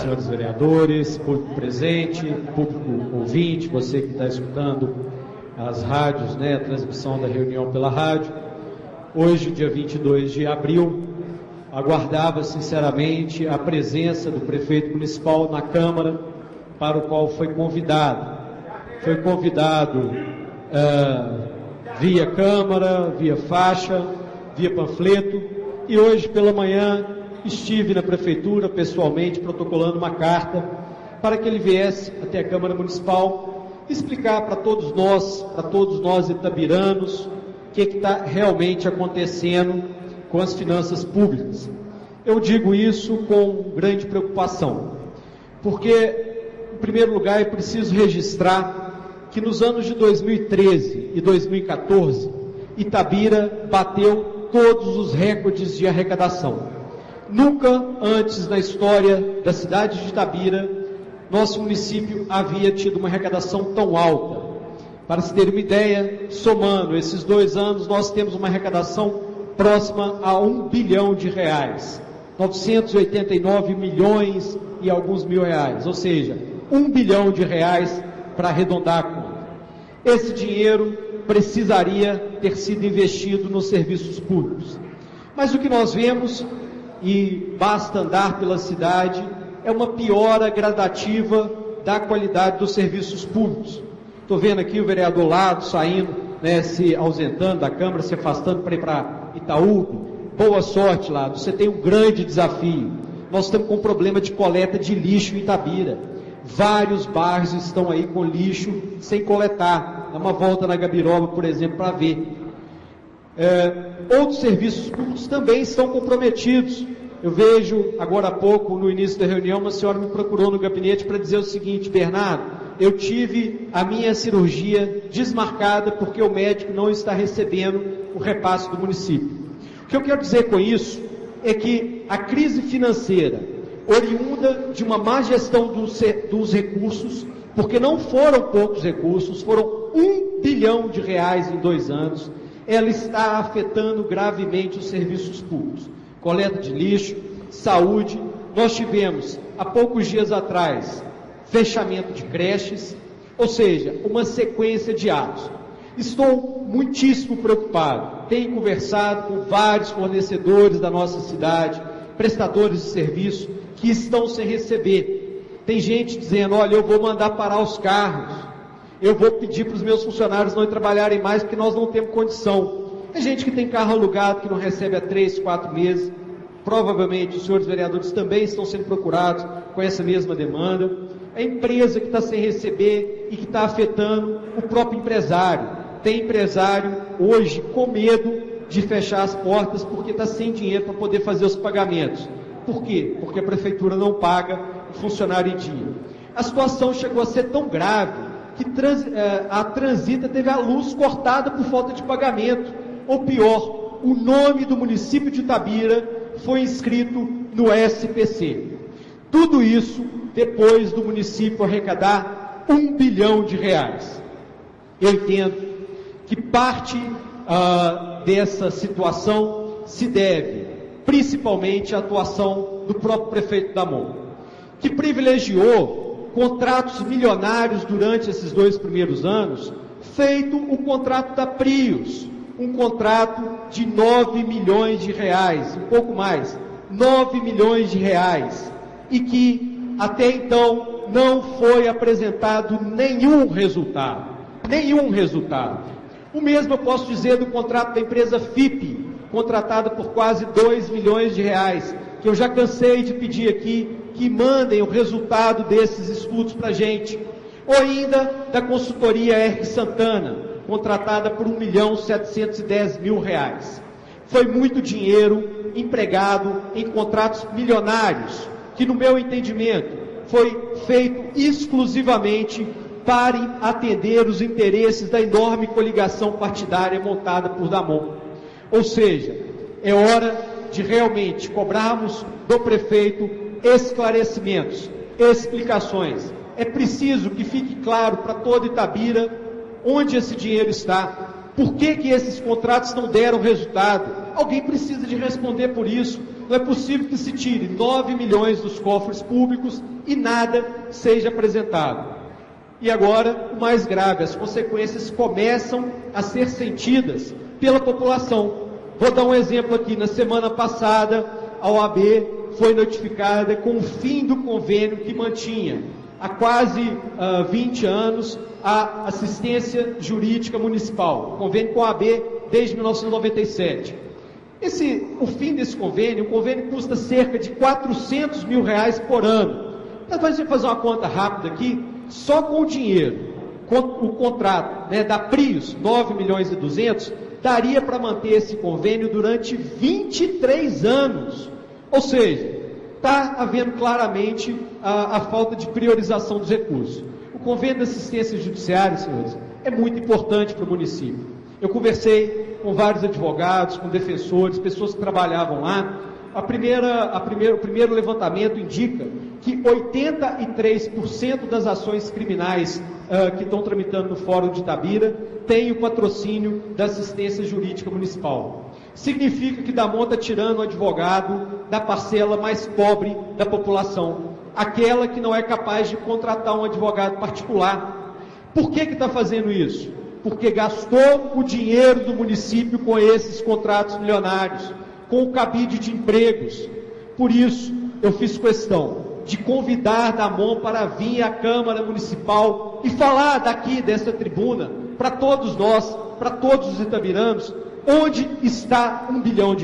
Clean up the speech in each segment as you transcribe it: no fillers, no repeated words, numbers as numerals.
senhores vereadores, público presente, público ouvinte, você que está escutando as rádios, a transmissão da reunião pela rádio. Hoje, dia 22 de abril, aguardava sinceramente a presença do prefeito municipal na Câmara, para o qual foi convidado. Foi convidado via Câmara, via faixa, via panfleto, e hoje pela manhã estive na Prefeitura pessoalmente protocolando uma carta para que ele viesse até a Câmara Municipal explicar para todos nós itabiranos, o que está realmente acontecendo com as finanças públicas. Eu digo isso com grande preocupação, porque, em primeiro lugar, é preciso registrar que nos anos de 2013 e 2014, Itabira bateu todos os recordes de arrecadação. Nunca antes na história da cidade de Itabira, nosso município havia tido uma arrecadação tão alta. Para se ter uma ideia, somando esses 2 anos, nós temos uma arrecadação próxima a R$1 bilhão, 989 milhões e alguns mil reais, ou seja, R$1 bilhão para arredondar a conta. Esse dinheiro precisaria ter sido investido nos serviços públicos. Mas o que nós vemos, e basta andar pela cidade, é uma piora gradativa da qualidade dos serviços públicos. Estou vendo aqui o vereador Lado saindo, se ausentando da Câmara, se afastando para ir para Itaú. Boa sorte, Lado, você tem um grande desafio. Nós estamos com um problema de coleta de lixo em Itabira. Vários bairros estão aí com lixo sem coletar. Dá uma volta na Gabiroba, por exemplo, para ver. Outros serviços públicos também estão comprometidos. Eu vejo, agora há pouco, no início da reunião, uma senhora me procurou no gabinete para dizer o seguinte: Bernardo, eu tive a minha cirurgia desmarcada porque o médico não está recebendo o repasse do município. O que eu quero dizer com isso é que a crise financeira, oriunda de uma má gestão dos recursos, porque não foram poucos recursos, foram R$1 bilhão em 2 anos, ela está afetando gravemente os serviços públicos. Coleta de lixo, saúde. Nós tivemos, há poucos dias atrás, fechamento de creches, ou seja, uma sequência de atos. Estou muitíssimo preocupado. Tenho conversado com vários fornecedores da nossa cidade, prestadores de serviço, que estão sem receber. Tem gente dizendo: olha, eu vou mandar parar os carros, eu vou pedir para os meus funcionários não trabalharem mais porque nós não temos condição. É gente que tem carro alugado, que não recebe há 3, 4 meses. Provavelmente os senhores vereadores também estão sendo procurados com essa mesma demanda. É empresa que está sem receber e que está afetando o próprio empresário. Tem empresário hoje com medo de fechar as portas porque está sem dinheiro para poder fazer os pagamentos. Por quê? Porque a prefeitura não paga o funcionário em dia. A situação chegou a ser tão grave que a Transita teve a luz cortada por falta de pagamento. Ou pior, o nome do município de Itabira foi inscrito no SPC. Tudo isso depois do município arrecadar R$1 bilhão. Eu entendo que parte dessa situação se deve principalmente à atuação do próprio prefeito Damon, que privilegiou contratos milionários durante esses 2 primeiros anos, feito o contrato da Prius, um contrato de R$9 milhões, um pouco mais, R$9 milhões, e que até então não foi apresentado nenhum resultado. O mesmo eu posso dizer do contrato da empresa FIP, contratada por quase R$2 milhões, que eu já cansei de pedir aqui que mandem o resultado desses estudos para a gente. Ou ainda da consultoria R. Santana, contratada por R$1.710.000. Foi muito dinheiro empregado em contratos milionários, que no meu entendimento foi feito exclusivamente para atender os interesses da enorme coligação partidária montada por Damon. Ou seja, é hora de realmente cobrarmos do prefeito esclarecimentos, explicações. É preciso que fique claro para toda Itabira onde esse dinheiro está, por que esses contratos não deram resultado. Alguém precisa de responder por isso. Não é possível que se tire 9 milhões dos cofres públicos e nada seja apresentado. E agora, o mais grave, as consequências começam a ser sentidas pela população. Vou dar um exemplo aqui. Na semana passada, a OAB foi notificada com o fim do convênio que mantinha há quase 20 anos a assistência jurídica municipal, convênio com a OAB desde 1997. O fim desse convênio, o convênio custa cerca de R$400 mil por ano. Então, a gente fazer uma conta rápida aqui, só com o dinheiro, com o contrato, né, da Prius, 9 milhões e 200, daria para manter esse convênio durante 23 anos. Ou seja, está havendo claramente a falta de priorização dos recursos. O convênio de assistência judiciária, senhores, é muito importante para o município. Eu conversei com vários advogados, com defensores, pessoas que trabalhavam lá. O primeiro levantamento indica que 83% das ações criminais que estão tramitando no Fórum de Itabira têm o patrocínio da assistência jurídica municipal. Significa que Damon está tirando o advogado da parcela mais pobre da população, aquela que não é capaz de contratar um advogado particular. Por que está fazendo isso? Porque gastou o dinheiro do município com esses contratos milionários, com o cabide de empregos. Por isso, eu fiz questão de convidar Damon para vir à Câmara Municipal e falar daqui, dessa tribuna, para todos nós, para todos os itabiranos, onde está R$1 bilhão.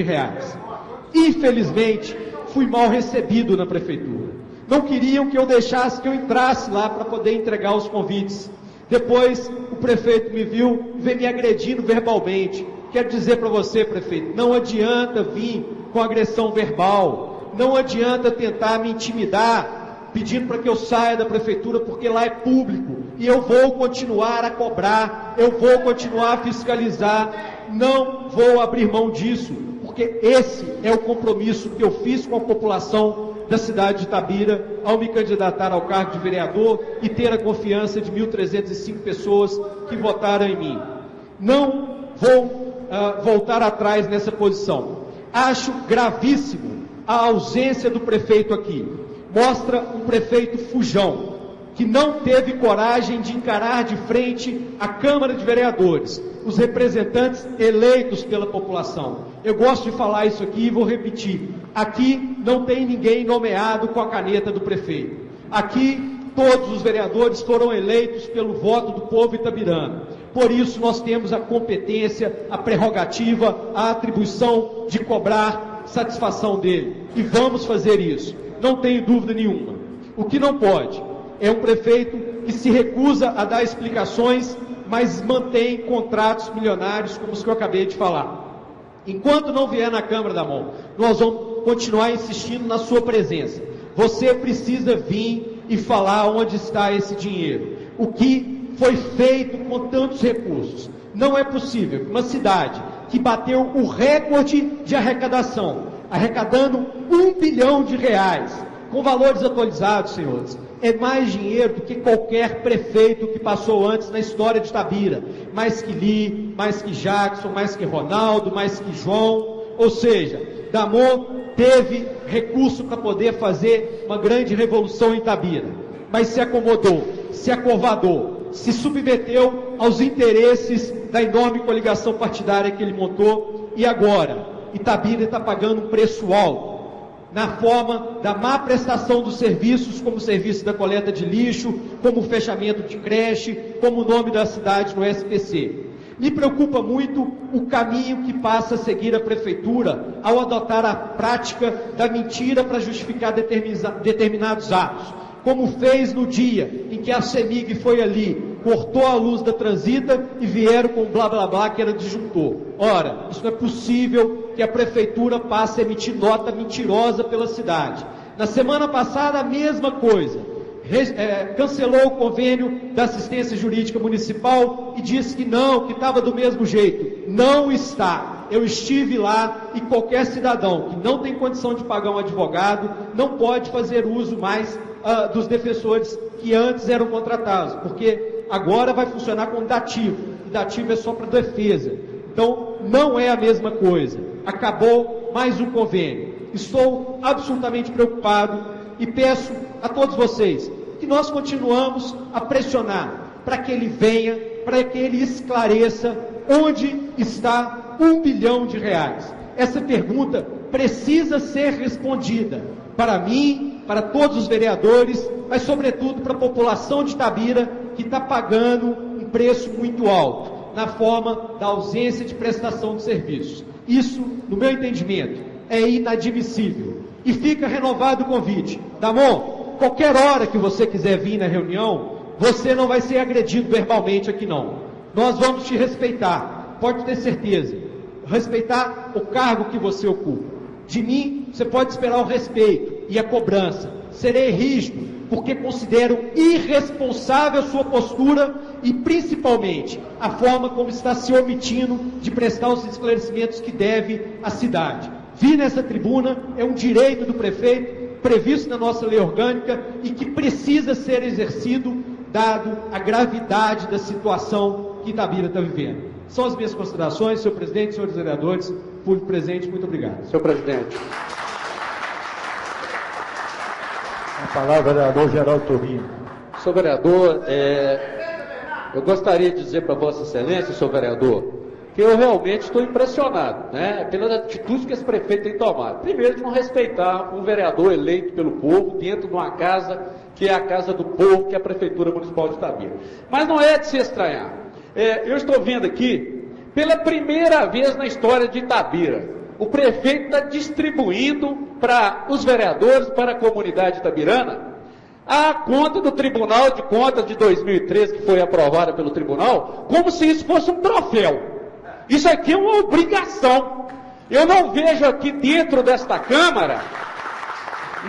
Infelizmente, fui mal recebido na prefeitura. Não queriam que eu deixasse, que eu entrasse lá para poder entregar os convites. Depois, o prefeito me viu, veio me agredindo verbalmente. Quero dizer para você, prefeito, não adianta vir com agressão verbal, não adianta tentar me intimidar, pedindo para que eu saia da prefeitura, porque lá é público, e eu vou continuar a cobrar, eu vou continuar a fiscalizar, não vou abrir mão disso, porque esse é o compromisso que eu fiz com a população da cidade de Itabira, ao me candidatar ao cargo de vereador e ter a confiança de 1.305 pessoas que votaram em mim. Não vou voltar atrás nessa posição. Acho gravíssimo a ausência do prefeito aqui. Mostra um prefeito fujão, que não teve coragem de encarar de frente a Câmara de Vereadores, os representantes eleitos pela população. Eu gosto de falar isso aqui e vou repetir. Aqui não tem ninguém nomeado com a caneta do prefeito. Aqui todos os vereadores foram eleitos pelo voto do povo itabirano. Por isso nós temos a competência, a prerrogativa, a atribuição de cobrar satisfação dele. E vamos fazer isso. Não tenho dúvida nenhuma. O que não pode é um prefeito que se recusa a dar explicações, mas mantém contratos milionários como os que eu acabei de falar. Enquanto não vier na Câmara, Damon, nós vamos continuar insistindo na sua presença. Você precisa vir e falar onde está esse dinheiro. O que foi feito com tantos recursos. Não é possível que uma cidade que bateu o recorde de arrecadação, arrecadando R$1 bilhão, com valores atualizados, senhores, é mais dinheiro do que qualquer prefeito que passou antes na história de Itabira. Mais que Li, mais que Jackson, mais que Ronaldo, mais que João. Ou seja, Damon teve recurso para poder fazer uma grande revolução em Itabira, mas se acomodou, se acovardou, se submeteu aos interesses da enorme coligação partidária que ele montou, e agora Itabira está pagando um preço alto, na forma da má prestação dos serviços, como o serviço da coleta de lixo, como o fechamento de creche, como o nome da cidade no SPC. Me preocupa muito o caminho que passa a seguir a prefeitura ao adotar a prática da mentira para justificar determinados atos, como fez no dia em que a CEMIG foi ali, cortou a luz da Transita e vieram com blá blá blá que era disjuntor. Ora, isso não é possível que a prefeitura passe a emitir nota mentirosa pela cidade. Na semana passada a mesma coisa, cancelou o convênio da assistência jurídica municipal e disse que não, que estava do mesmo jeito. Não está. Eu estive lá e qualquer cidadão que não tem condição de pagar um advogado não pode fazer uso mais dos defensores que antes eram contratados, porque agora vai funcionar com dativo, e dativo é só para defesa. Então, não é a mesma coisa. Acabou mais um convênio. estou absolutamente preocupado e peço a todos vocês que nós continuamos a pressionar para que ele venha, para que ele esclareça onde está R$1 bilhão. Essa pergunta precisa ser respondida para mim, para todos os vereadores, mas sobretudo para a população de Itabira, que está pagando um preço muito alto na forma da ausência de prestação de serviços. Isso, no meu entendimento, é inadmissível. E fica renovado o convite. Damon, qualquer hora que você quiser vir na reunião, você não vai ser agredido verbalmente aqui não. Nós vamos te respeitar, pode ter certeza. Respeitar o cargo que você ocupa. De mim, você pode esperar o respeito e a cobrança. Serei rígido, porque considero irresponsável a sua postura e, principalmente, a forma como está se omitindo de prestar os esclarecimentos que deve à cidade. Vir nessa tribuna é um direito do prefeito, previsto na nossa lei orgânica e que precisa ser exercido, dado a gravidade da situação que Itabira está vivendo. São as minhas considerações, senhor presidente, senhores vereadores, público presente, muito obrigado. Senhor presidente. A palavra, vereador Geraldo Tobinho. Senhor vereador, eu gostaria de dizer para Vossa Excelência, senhor vereador, que eu realmente estou impressionado, né, pelas atitudes que esse prefeito tem tomado. Primeiro, de não respeitar um vereador eleito pelo povo dentro de uma casa que é a casa do povo, que é a Prefeitura Municipal de Itabira. Mas não é de se estranhar. Eu estou vendo aqui, pela primeira vez na história de Itabira, o prefeito está distribuindo para os vereadores, para a comunidade itabirana, a conta do Tribunal de Contas de 2013, que foi aprovada pelo tribunal, como se isso fosse um troféu. Isso aqui é uma obrigação. Eu não vejo aqui dentro desta Câmara,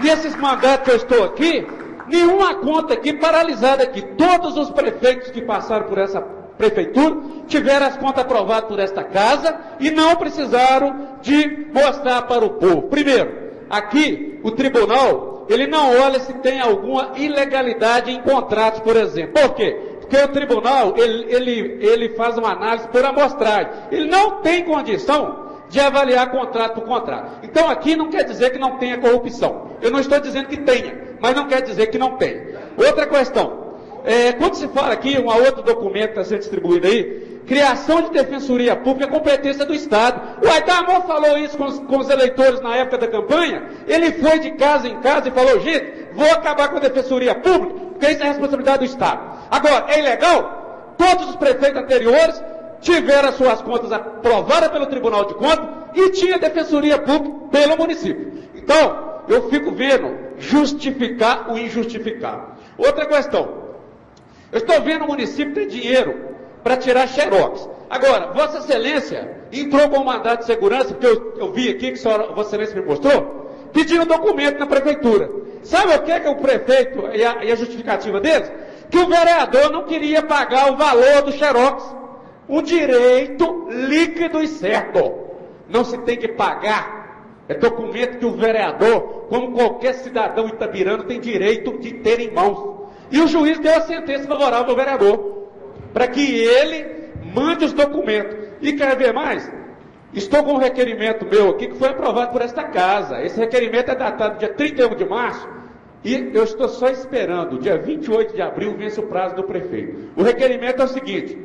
nesses mandatos que eu estou aqui, nenhuma conta aqui paralisada aqui. Todos os prefeitos que passaram por essa prefeitura tiveram as contas aprovadas por esta casa e não precisaram de mostrar para o povo. Primeiro, aqui o tribunal, ele não olha se tem alguma ilegalidade em contratos, por exemplo. Por quê? Porque o tribunal, ele faz uma análise por amostragem. Ele não tem condição de avaliar contrato por contrato. Então aqui não quer dizer que não tenha corrupção. Eu não estou dizendo que tenha, mas não quer dizer que não tem. Outra questão. Quando se fala aqui, um outro documento está sendo distribuído aí, criação de defensoria pública é competência do Estado. O Aidamon falou isso com os eleitores na época da campanha, ele foi de casa em casa e falou, gente, vou acabar com a defensoria pública, porque isso é responsabilidade do Estado. Agora, é ilegal? Todos os prefeitos anteriores tiveram as suas contas aprovadas pelo Tribunal de Contas e tinha defensoria pública pelo município. Então, eu fico vendo justificar o injustificável. Outra questão. Eu estou vendo o município ter dinheiro para tirar xerox. Agora, Vossa Excelência entrou com um mandato de segurança, porque eu vi aqui que Vossa Excelência me mostrou, pedindo documento na prefeitura. Sabe o que é o prefeito e a justificativa deles? Que o vereador não queria pagar o valor do xerox. Um direito líquido e certo. Não se tem que pagar. É documento que o vereador, como qualquer cidadão itabirano, tem direito de ter em mãos. E o juiz deu a sentença favorável ao vereador, para que ele mande os documentos. E quer ver mais? Estou com um requerimento meu aqui, que foi aprovado por esta casa. Esse requerimento é datado dia 31 de março, e eu estou só esperando, dia 28 de abril, vence o prazo do prefeito. O requerimento é o seguinte: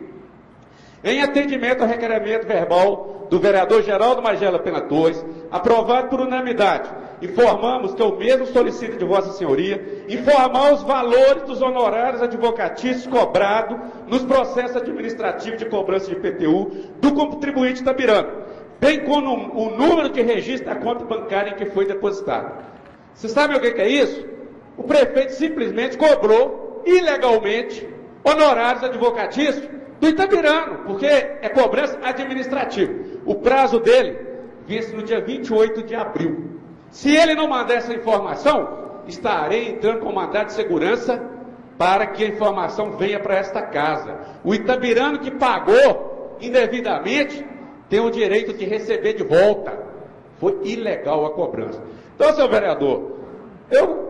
em atendimento ao requerimento verbal do vereador Geraldo Magela Pena Torres, aprovado por unanimidade, informamos que eu mesmo solicito de Vossa Senhoria informar os valores dos honorários advocatícios cobrados nos processos administrativos de cobrança de IPTU do contribuinte itabirano, bem como o número de registro da conta bancária em que foi depositado. Você sabe o que é isso? O prefeito simplesmente cobrou ilegalmente honorários advocatícios do itabirano, porque é cobrança administrativa. O prazo dele vence no dia 28 de abril. Se ele não mandar essa informação, estarei entrando com mandato de segurança para que a informação venha para esta casa. O itabirano que pagou indevidamente tem o direito de receber de volta. Foi ilegal a cobrança. Então, senhor vereador, eu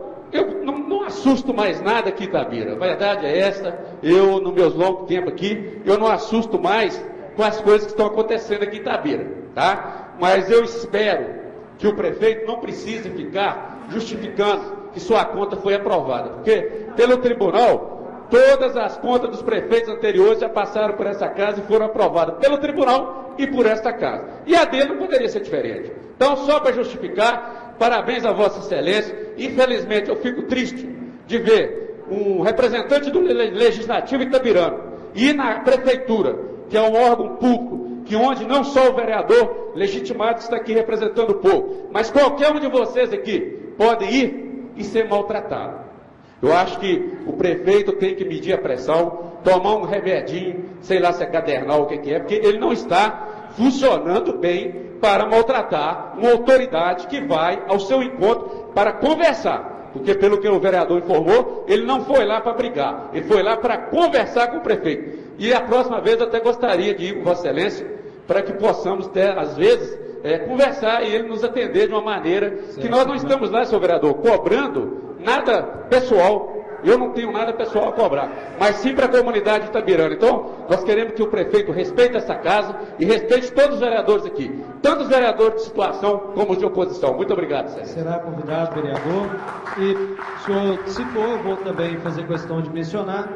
não assusto mais nada aqui, Itabira. A verdade é esta, eu, no meus longos tempo aqui, eu não assusto mais com as coisas que estão acontecendo aqui em Itabira, tá? Mas eu espero que o prefeito não precise ficar justificando que sua conta foi aprovada, porque pelo tribunal, todas as contas dos prefeitos anteriores já passaram por essa casa e foram aprovadas pelo tribunal e por esta casa. E a dele não poderia ser diferente. Então, só para justificar, parabéns a Vossa Excelência. Infelizmente, eu fico triste de ver um representante do Legislativo itabirano ir na prefeitura, que é um órgão público, que onde não só o vereador legitimado está aqui representando o povo, mas qualquer um de vocês aqui pode ir e ser maltratado. Eu acho que o prefeito tem que medir a pressão, tomar um remedinho, sei lá se é cadernal ou o que é, porque ele não está funcionando bem para maltratar uma autoridade que vai ao seu encontro para conversar. Porque, pelo que o vereador informou, ele não foi lá para brigar, ele foi lá para conversar com o prefeito. E a próxima vez eu até gostaria de ir com Vossa Excelência, para que possamos ter, às vezes, conversar e ele nos atender de uma maneira que nós não estamos lá, senhor vereador, cobrando nada pessoal. Eu não tenho nada pessoal a cobrar, mas sim para a comunidade itabirana. Então, nós queremos que o prefeito respeite essa casa e respeite todos os vereadores aqui, tanto os vereadores de situação como os de oposição. Muito obrigado, Sérgio. Será convidado, vereador. E o senhor citou, eu vou também fazer questão de mencionar,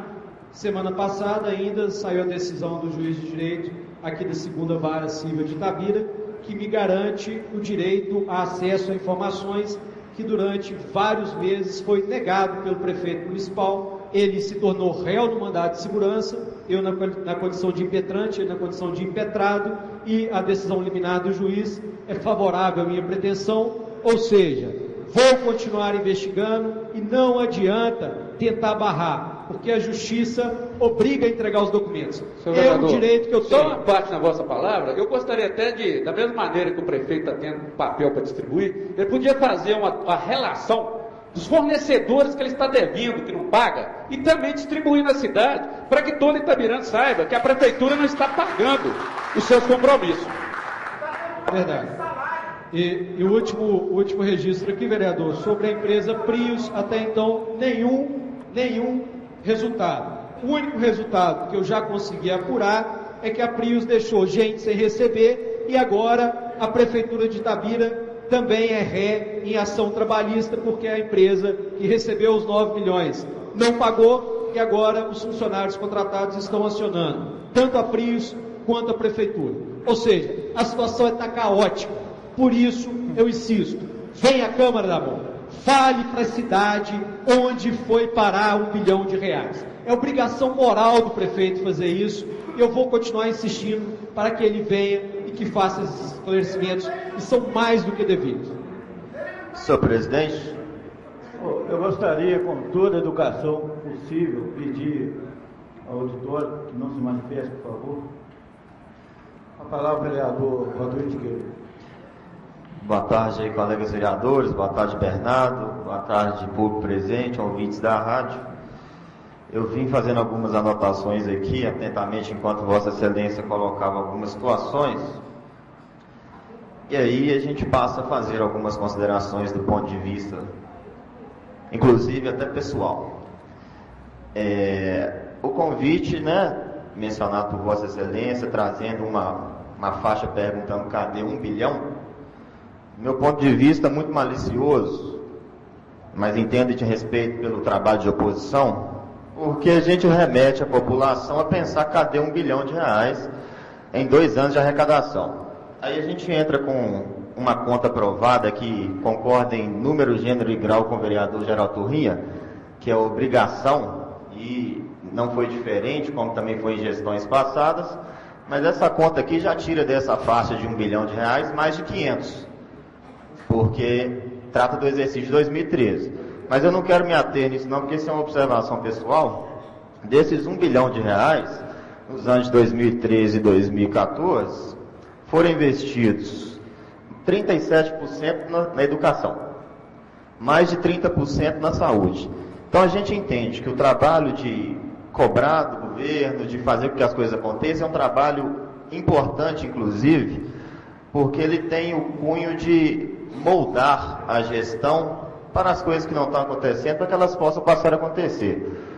semana passada ainda saiu a decisão do juiz de direito aqui da 2ª Vara Civil de Itabira, que me garante o direito a acesso a informações que durante vários meses foi negado pelo prefeito municipal. Ele se tornou réu no mandado de segurança, eu na condição de impetrante, ele na condição de impetrado, e a decisão liminar do juiz é favorável à minha pretensão, ou seja, vou continuar investigando e não adianta tentar barrar, porque a justiça obriga a entregar os documentos. É um direito que eu tenho. Só uma parte na vossa palavra, eu gostaria até de, da mesma maneira que o prefeito está tendo um papel para distribuir, ele podia fazer uma relação dos fornecedores que ele está devendo, que não paga, e também distribuir na cidade, para que todo Itabirano saiba que a prefeitura não está pagando os seus compromissos. Verdade. E o último registro aqui, vereador, sobre a empresa Prius, até então nenhum resultado. O único resultado que eu já consegui apurar é que a Prius deixou gente sem receber e agora a Prefeitura de Itabira também é ré em ação trabalhista, porque a empresa que recebeu os 9 milhões não pagou e agora os funcionários contratados estão acionando tanto a Prius quanto a Prefeitura. Ou seja, a situação está caótica. Por isso, eu insisto, venha à Câmara da Mão, fale para a cidade onde foi parar R$1 bilhão. É obrigação moral do prefeito fazer isso, e eu vou continuar insistindo para que ele venha e que faça esses esclarecimentos, que são mais do que devidos. Senhor presidente, eu gostaria, com toda a educação possível, pedir ao auditório que não se manifeste, por favor. A palavra, vereador Rodrigo Tigueiro. Boa tarde aí, colegas vereadores, boa tarde, Bernardo, boa tarde, público presente, ouvintes da rádio. Eu vim fazendo algumas anotações aqui, atentamente, enquanto Vossa Excelência colocava algumas situações, e aí a gente passa a fazer algumas considerações do ponto de vista, inclusive até pessoal. O convite, mencionado por Vossa Excelência, trazendo uma faixa perguntando cadê R$1 bilhão, meu ponto de vista muito malicioso, mas entendo de respeito pelo trabalho de oposição, porque a gente remete a população a pensar cadê R$1 bilhão em 2 anos de arrecadação. Aí a gente entra com uma conta aprovada que concorda em número, gênero e grau com o vereador Geraldo Turrinha, que é obrigação, e não foi diferente, como também foi em gestões passadas, mas essa conta aqui já tira dessa faixa de R$1 bilhão mais de 500. Porque trata do exercício de 2013. Mas eu não quero me ater nisso não, porque isso é uma observação pessoal. Desses R$1 bilhão, nos anos de 2013 e 2014, foram investidos 37% na educação, mais de 30% na saúde. Então a gente entende que o trabalho de cobrar do governo, de fazer com que as coisas aconteçam, é um trabalho importante, inclusive, porque ele tem o cunho de moldar a gestão para as coisas que não estão acontecendo, para que elas possam passar a acontecer.